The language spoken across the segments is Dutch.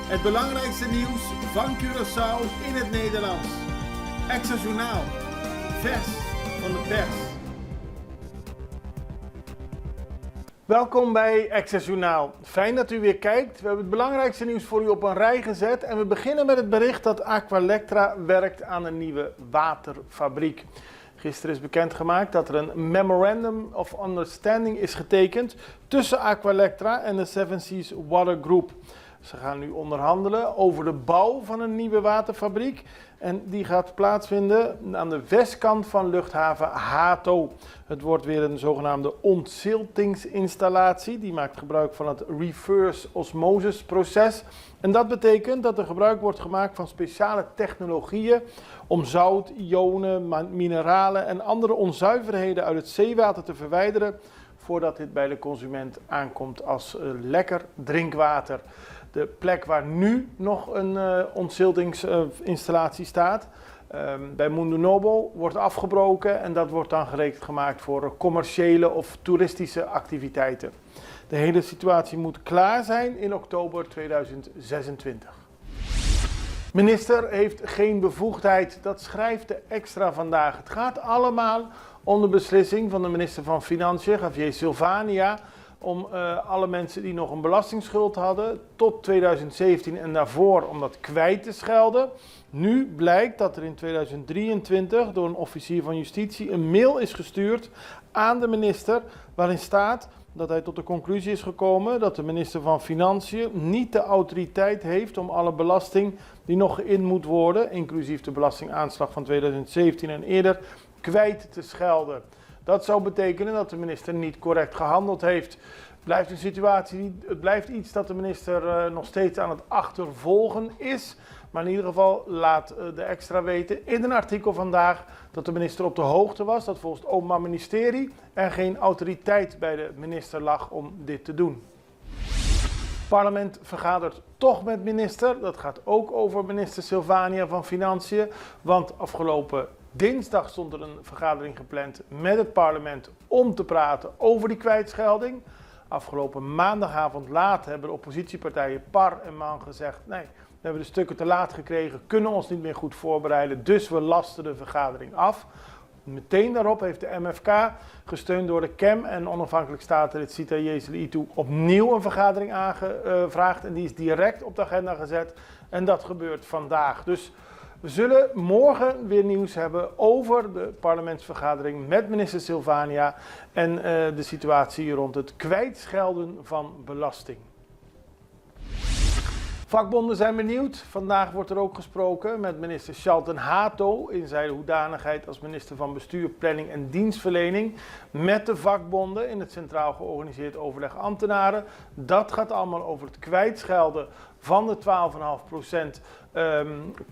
Het belangrijkste nieuws van Curaçao in het Nederlands. Extra Journaal. Vers van de pers. Welkom bij Extra Journaal. Fijn dat u weer kijkt. We hebben het belangrijkste nieuws voor u op een rij gezet. En we beginnen met het bericht dat Aqualectra werkt aan een nieuwe waterfabriek. Gisteren is bekendgemaakt dat er een Memorandum of Understanding is getekend tussen Aqualectra en de Seven Seas Water Group. Ze gaan nu onderhandelen over de bouw van een nieuwe waterfabriek. En die gaat plaatsvinden aan de westkant van luchthaven Hato. Het wordt weer een zogenaamde ontziltingsinstallatie. Die maakt gebruik van het reverse osmosis proces. En dat betekent dat er gebruik wordt gemaakt van speciale technologieën om zout, ionen, mineralen en andere onzuiverheden uit het zeewater te verwijderen voordat dit bij de consument aankomt als lekker drinkwater. De plek waar nu nog een ontziltingsinstallatie staat, bij Mundo Noble, wordt afgebroken en dat wordt dan gerekend gemaakt voor commerciële of toeristische activiteiten. De hele situatie moet klaar zijn in oktober 2026. Minister heeft geen bevoegdheid, dat schrijft de Extra vandaag. Het gaat allemaal onder beslissing van de minister van Financiën, Javier Silvania, om alle mensen die nog een belastingsschuld hadden tot 2017 en daarvoor om dat kwijt te schelden. Nu blijkt dat er in 2023 door een officier van justitie een mail is gestuurd aan de minister waarin staat dat hij tot de conclusie is gekomen dat de minister van Financiën niet de autoriteit heeft om alle belasting die nog geïnd moet worden, inclusief de belastingaanslag van 2017 en eerder, kwijt te schelden. Dat zou betekenen dat de minister niet correct gehandeld heeft. Het blijft iets dat de minister nog steeds aan het achtervolgen is. Maar in ieder geval laat de Extra weten in een artikel vandaag dat de minister op de hoogte was dat volgens het Openbaar Ministerie er geen autoriteit bij de minister lag om dit te doen. Het parlement vergadert toch met minister. Dat gaat ook over minister Silvania van Financiën. Want afgelopen dinsdag stond er een vergadering gepland met het parlement om te praten over die kwijtschelding. Afgelopen maandagavond laat hebben de oppositiepartijen par en man gezegd: nee, we hebben de stukken te laat gekregen, kunnen ons niet meer goed voorbereiden, dus we lasten de vergadering af. Meteen daarop heeft de MFK, gesteund door de KEM en onafhankelijk statenlid Sita Jezeli Itu, opnieuw een vergadering aangevraagd en die is direct op de agenda gezet en dat gebeurt vandaag. Dus we zullen morgen weer nieuws hebben over de parlementsvergadering met minister Silvania en de situatie rond het kwijtschelden van belasting. Vakbonden zijn benieuwd. Vandaag wordt er ook gesproken met minister Shalten Hato in zijn hoedanigheid als minister van Bestuur, Planning en Dienstverlening met de vakbonden in het Centraal Georganiseerd Overleg Ambtenaren. Dat gaat allemaal over het kwijtschelden van de 12,5%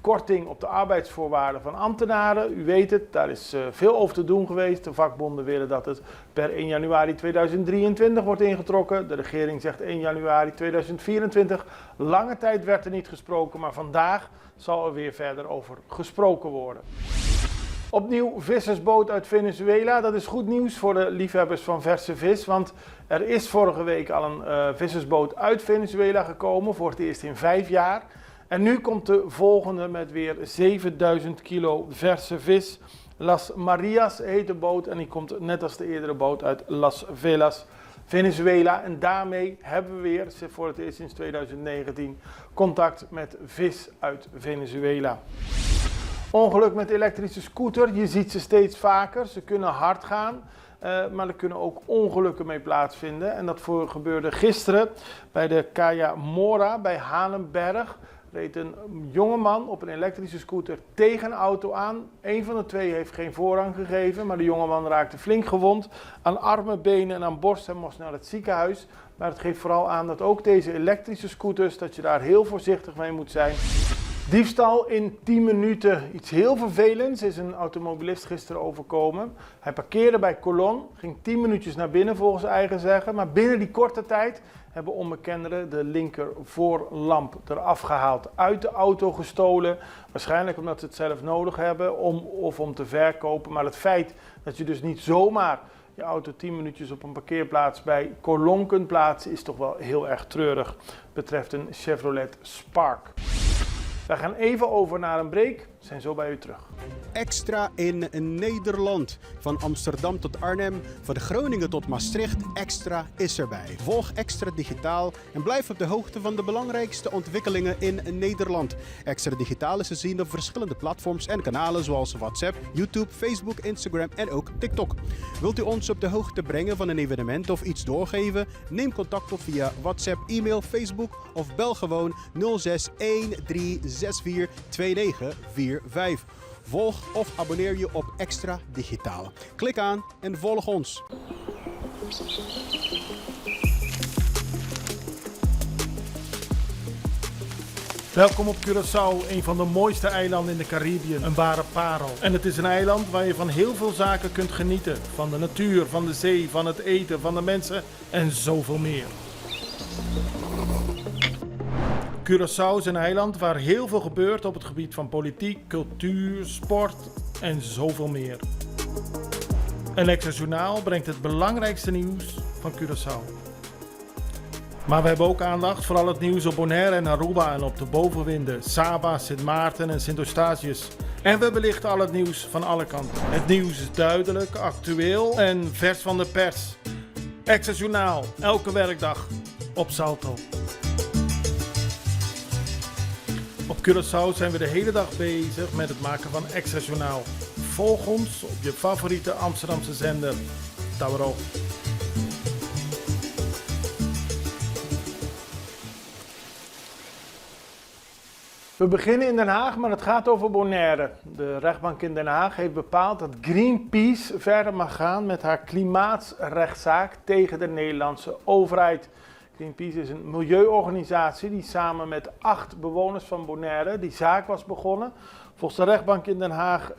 korting op de arbeidsvoorwaarden van ambtenaren. U weet het, daar is veel over te doen geweest. De vakbonden willen dat het per 1 januari 2023 wordt ingetrokken. De regering zegt 1 januari 2024. Lange tijd werd er niet gesproken, maar vandaag zal er weer verder over gesproken worden. Opnieuw vissersboot uit Venezuela. Dat is goed nieuws voor de liefhebbers van verse vis, want er is vorige week al een vissersboot uit Venezuela gekomen, voor het eerst in 5 jaar. En nu komt de volgende met weer 7000 kilo verse vis. Las Marias heet de boot en die komt net als de eerdere boot uit Las Vegas, Venezuela. En daarmee hebben we weer, voor het eerst sinds 2019, contact met vis uit Venezuela. Ongeluk met elektrische scooter, je ziet ze steeds vaker. Ze kunnen hard gaan, maar er kunnen ook ongelukken mee plaatsvinden. En dat gebeurde gisteren bij de Caja Mora bij Halenberg. Reed een jongeman op een elektrische scooter tegen een auto aan. Eén van de twee heeft geen voorrang gegeven, maar de jongeman raakte flink gewond aan armen, benen en aan borst en moest naar het ziekenhuis. Maar het geeft vooral aan dat ook deze elektrische scooters, dat je daar heel voorzichtig mee moet zijn. Diefstal in 10 minuten. Iets heel vervelends is een automobilist gisteren overkomen. Hij parkeerde bij Colón, ging 10 minuutjes naar binnen volgens eigen zeggen. Maar binnen die korte tijd hebben onbekenden de linker voorlamp eraf gehaald. Uit de auto gestolen. Waarschijnlijk omdat ze het zelf nodig hebben om te verkopen. Maar het feit dat je dus niet zomaar je auto 10 minuutjes op een parkeerplaats bij Colon kunt plaatsen, is toch wel heel erg treurig. Betreft een Chevrolet Spark. We gaan even over naar een break. We zijn zo bij u terug. Extra in Nederland. Van Amsterdam tot Arnhem, van Groningen tot Maastricht. Extra is erbij. Volg Extra Digitaal en blijf op de hoogte van de belangrijkste ontwikkelingen in Nederland. Extra Digitaal is te zien op verschillende platforms en kanalen zoals WhatsApp, YouTube, Facebook, Instagram en ook TikTok. Wilt u ons op de hoogte brengen van een evenement of iets doorgeven? Neem contact op via WhatsApp, e-mail, Facebook of bel gewoon 06 1364 2945. Volg of abonneer je op Extra Digitaal. Klik aan en volg ons. Welkom op Curaçao, een van de mooiste eilanden in de Caribië, een ware parel. En het is een eiland waar je van heel veel zaken kunt genieten. Van de natuur, van de zee, van het eten, van de mensen en zoveel meer. Curaçao is een eiland waar heel veel gebeurt op het gebied van politiek, cultuur, sport en zoveel meer. En Extra Journaal brengt het belangrijkste nieuws van Curaçao. Maar we hebben ook aandacht voor al het nieuws op Bonaire en Aruba en op de bovenwinden, Saba, Sint Maarten en Sint Eustatius. En we belichten al het nieuws van alle kanten. Het nieuws is duidelijk, actueel en vers van de pers. Extra Journaal, elke werkdag op Salto. Op Curaçao zijn we de hele dag bezig met het maken van Extra Journaal. Volg ons op je favoriete Amsterdamse zender, Tauro. We beginnen in Den Haag, maar het gaat over Bonaire. De rechtbank in Den Haag heeft bepaald dat Greenpeace verder mag gaan met haar klimaatsrechtszaak tegen de Nederlandse overheid. Greenpeace is een milieuorganisatie die samen met 8 bewoners van Bonaire die zaak was begonnen. Volgens de rechtbank in Den Haag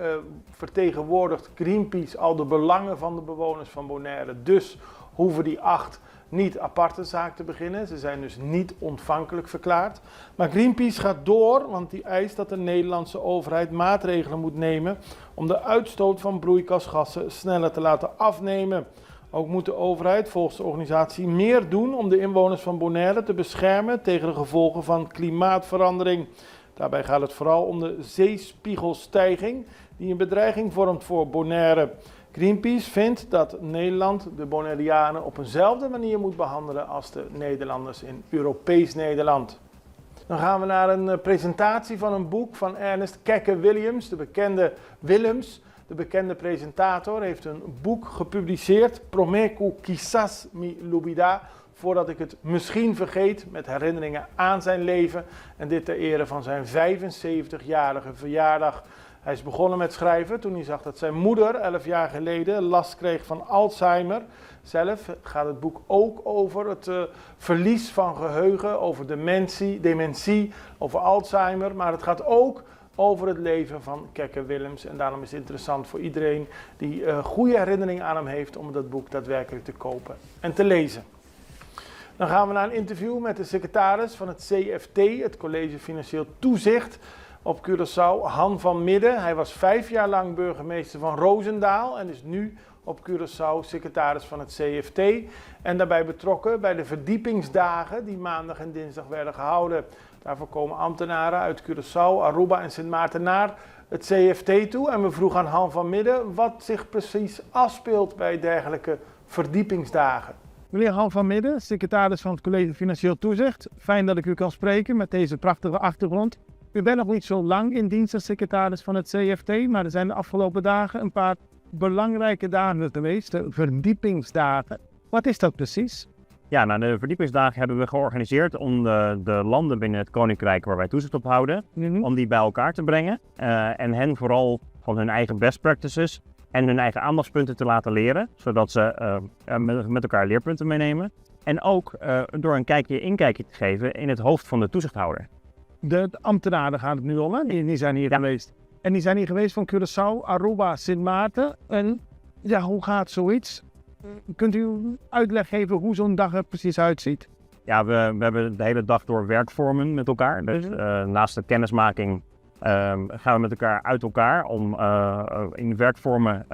vertegenwoordigt Greenpeace al de belangen van de bewoners van Bonaire. Dus hoeven die 8 niet aparte zaak te beginnen. Ze zijn dus niet ontvankelijk verklaard. Maar Greenpeace gaat door, want die eist dat de Nederlandse overheid maatregelen moet nemen om de uitstoot van broeikasgassen sneller te laten afnemen. Ook moet de overheid volgens de organisatie meer doen om de inwoners van Bonaire te beschermen tegen de gevolgen van klimaatverandering. Daarbij gaat het vooral om de zeespiegelstijging die een bedreiging vormt voor Bonaire. Greenpeace vindt dat Nederland de Bonaireanen op eenzelfde manier moet behandelen als de Nederlanders in Europees Nederland. Dan gaan we naar een presentatie van een boek van Ernest Kekke-Williams, de bekende presentator, heeft een boek gepubliceerd, Promecu Quizás Mi Lubida, voordat ik het misschien vergeet, met herinneringen aan zijn leven en dit ter ere van zijn 75-jarige verjaardag. Hij is begonnen met schrijven toen hij zag dat zijn moeder 11 jaar geleden last kreeg van Alzheimer. Zelf gaat het boek ook over het verlies van geheugen, over dementie, over Alzheimer, maar het gaat ook over het leven van Kekke-Williams. En daarom is het interessant voor iedereen die goede herinneringen aan hem heeft om dat boek daadwerkelijk te kopen en te lezen. Dan gaan we naar een interview met de secretaris van het CFT, het College Financieel Toezicht op Curaçao, Han van Midden. Hij was 5 jaar lang burgemeester van Roosendaal en is nu op Curaçao secretaris van het CFT. En daarbij betrokken bij de verdiepingsdagen die maandag en dinsdag werden gehouden. Daarvoor komen ambtenaren uit Curaçao, Aruba en Sint Maarten naar het CFT toe. En we vroegen aan Han van Midden wat zich precies afspeelt bij dergelijke verdiepingsdagen. Meneer Han van Midden, secretaris van het College Financieel Toezicht. Fijn dat ik u kan spreken met deze prachtige achtergrond. U bent nog niet zo lang in dienst als secretaris van het CFT, maar er zijn de afgelopen dagen een paar belangrijke dagen geweest, de verdiepingsdagen. Wat is dat precies? Ja, nou, de verdiepingsdagen hebben we georganiseerd om de landen binnen het Koninkrijk waar wij toezicht op houden, om die bij elkaar te brengen en hen vooral van hun eigen best practices en hun eigen aandachtspunten te laten leren, zodat ze met elkaar leerpunten meenemen. En ook door een inkijkje te geven in het hoofd van de toezichthouder. De ambtenaren gaan het nu om, hè? Die zijn hier geweest. En die zijn hier geweest van Curaçao, Aruba, Sint Maarten. En ja, hoe gaat zoiets? Kunt u uitleg geven hoe zo'n dag er precies uitziet? Ja, we hebben de hele dag door werkvormen met elkaar. Dus naast de kennismaking gaan we met elkaar uit elkaar om in werkvormen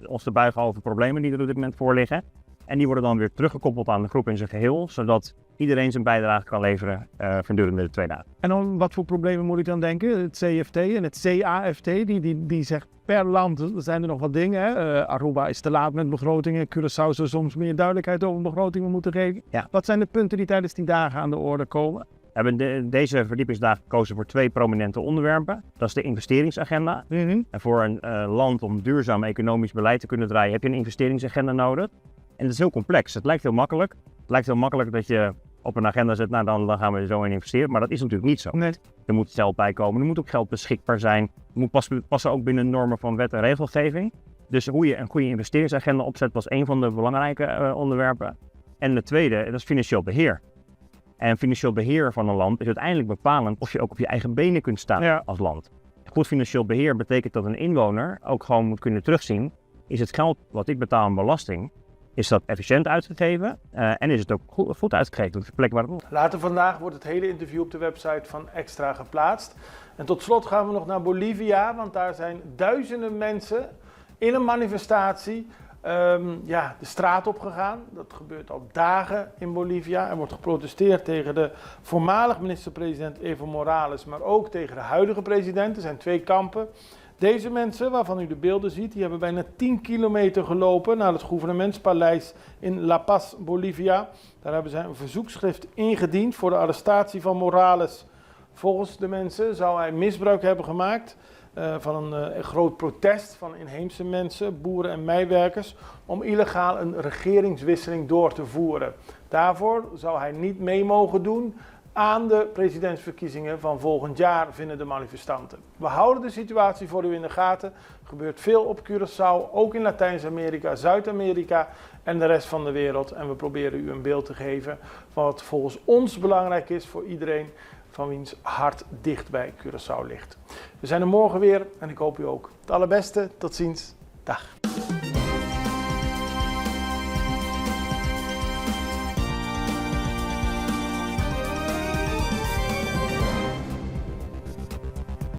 ons te buigen over problemen die er op dit moment voor liggen. En die worden dan weer teruggekoppeld aan de groep in zijn geheel, zodat iedereen zijn bijdrage kan leveren gedurende de 2 dagen. En om wat voor problemen moet ik dan denken? Het CFT en het CAFT, die zegt per land zijn er nog wat dingen. Hè? Aruba is te laat met begrotingen, Curaçao zou soms meer duidelijkheid over begrotingen moeten geven. Ja. Wat zijn de punten die tijdens die dagen aan de orde komen? We hebben deze verdiepingsdagen gekozen voor 2 prominente onderwerpen. Dat is de investeringsagenda. En voor een land om duurzaam economisch beleid te kunnen draaien heb je een investeringsagenda nodig. En dat is heel complex. Het lijkt heel makkelijk. Het lijkt heel makkelijk dat je op een agenda zet, nou dan gaan we er zo in investeren. Maar dat is natuurlijk niet zo. Nee. Er moet geld bij komen, er moet ook geld beschikbaar zijn. Het moet passen ook binnen normen van wet en regelgeving. Dus hoe je een goede investeringsagenda opzet was een van de belangrijke onderwerpen. En de tweede, dat is financieel beheer. En financieel beheer van een land is uiteindelijk bepalend of je ook op je eigen benen kunt staan als land. Goed financieel beheer betekent dat een inwoner ook gewoon moet kunnen terugzien. Is het geld wat ik betaal aan belasting, is dat efficiënt uitgegeven en is het ook goed uitgegeven op de plek waar het moet? Later vandaag wordt het hele interview op de website van Extra geplaatst. En tot slot gaan we nog naar Bolivia, want daar zijn duizenden mensen in een manifestatie de straat op gegaan. Dat gebeurt al dagen in Bolivia. Er wordt geprotesteerd tegen de voormalig minister-president Evo Morales, maar ook tegen de huidige president. Er zijn 2 kampen. Deze mensen, waarvan u de beelden ziet, die hebben bijna 10 kilometer gelopen naar het gouvernementspaleis in La Paz, Bolivia. Daar hebben zij een verzoekschrift ingediend voor de arrestatie van Morales. Volgens de mensen zou hij misbruik hebben gemaakt van een groot protest van inheemse mensen, boeren en mijnwerkers, om illegaal een regeringswisseling door te voeren. Daarvoor zou hij niet mee mogen doen aan de presidentsverkiezingen van volgend jaar, vinden de manifestanten. We houden de situatie voor u in de gaten. Er gebeurt veel op Curaçao, ook in Latijns-Amerika, Zuid-Amerika en de rest van de wereld. En we proberen u een beeld te geven van wat volgens ons belangrijk is voor iedereen van wiens hart dicht bij Curaçao ligt. We zijn er morgen weer en ik hoop u ook. Het allerbeste, tot ziens, dag.